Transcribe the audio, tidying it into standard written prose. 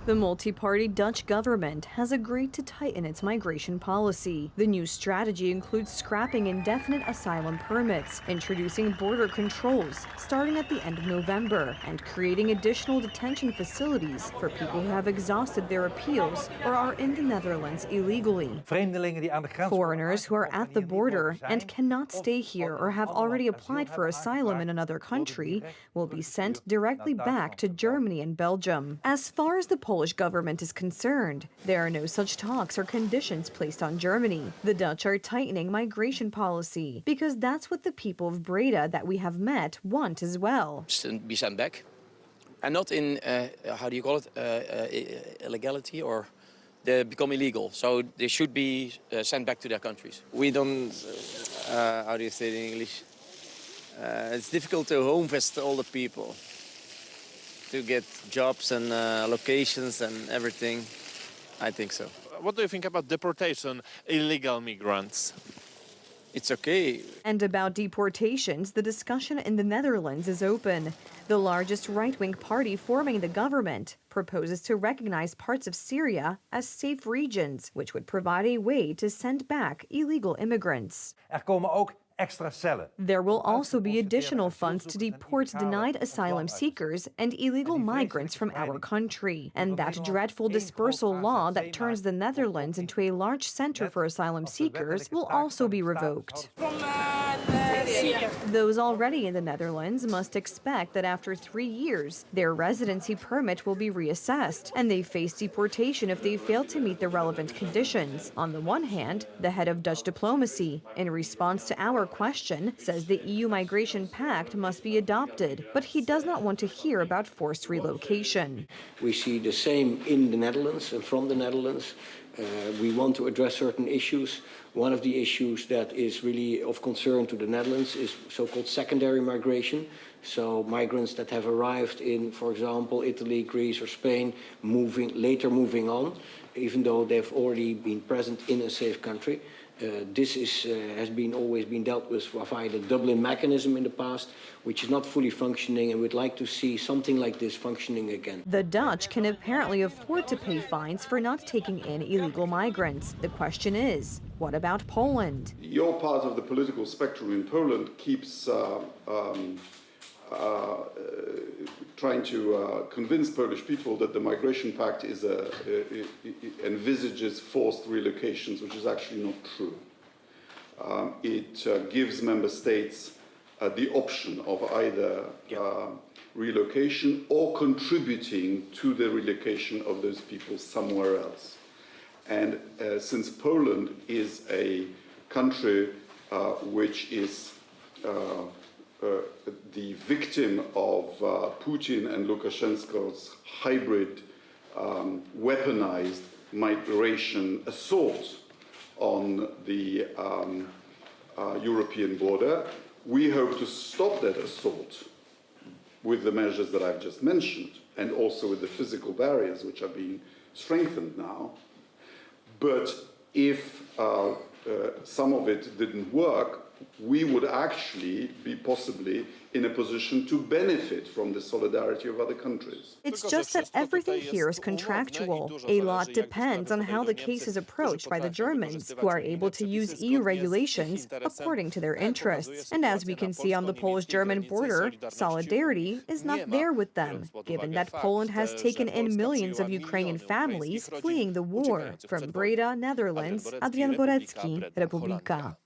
The multi-party Dutch government has agreed to tighten its migration policy. The new strategy includes scrapping indefinite asylum permits, introducing border controls starting at the end of November, and creating additional detention facilities for people who have exhausted their appeals or are in the Netherlands illegally. Foreigners who are at the border and cannot stay here or have already applied for asylum in another country will be sent directly back to Germany and Belgium. As far as the Polish government is concerned, there are no such talks or conditions placed on Germany. The Dutch are tightening migration policy because that's what the people of Breda that we have met want as well. Be sent back, and not in illegality, or they become illegal. So they should be sent back to their countries. We don't, how do you say it in English? It's difficult to home visit all the people, to get jobs and locations and everything. I think so. What do you think about deportation, illegal migrants? It's okay. And about deportations, the discussion in the Netherlands is open. The largest right-wing party forming the government proposes to recognize parts of Syria as safe regions, which would provide a way to send back illegal immigrants. There will also be additional funds to deport denied asylum seekers and illegal migrants from our country. And that dreadful dispersal law that turns the Netherlands into a large center for asylum seekers will also be revoked. Those already in the Netherlands must expect that after 3 years, their residency permit will be reassessed, and they face deportation if they fail to meet the relevant conditions. On the one hand, the head of Dutch diplomacy, in response to our question, says the EU Migration Pact must be adopted, but he does not want to hear about forced relocation. We see the same in the Netherlands and from the Netherlands. We want to address certain issues. One of the issues that is really of concern to the Netherlands is so-called secondary migration. So migrants that have arrived in, for example, Italy, Greece or Spain, later moving on, even though they've already been present in a safe country. This has always been dealt with via the Dublin mechanism in the past, which is not fully functioning, and we'd like to see something like this functioning again. The Dutch can apparently afford to pay fines for not taking in illegal migrants. The question is, what about Poland? Your part of the political spectrum in Poland keeps trying to convince Polish people that the Migration Pact envisages forced relocations, which is actually not true. It gives member states the option of either relocation or contributing to the relocation of those people somewhere else. And since Poland is a country which is the victim of Putin and Lukashenko's hybrid weaponized migration assault on the European border, we hope to stop that assault with the measures that I've just mentioned, and also with the physical barriers which are being strengthened now. But if some of it didn't work, we would actually be possibly in a position to benefit from the solidarity of other countries. It's just that everything here is contractual. A lot depends on how the case is approached by the Germans, who are able to use EU regulations according to their interests. And as we can see on the Polish-German border, solidarity is not there with them, given that Poland has taken in millions of Ukrainian families fleeing the war. From Breda, Netherlands, Adrian Borecki, Republika.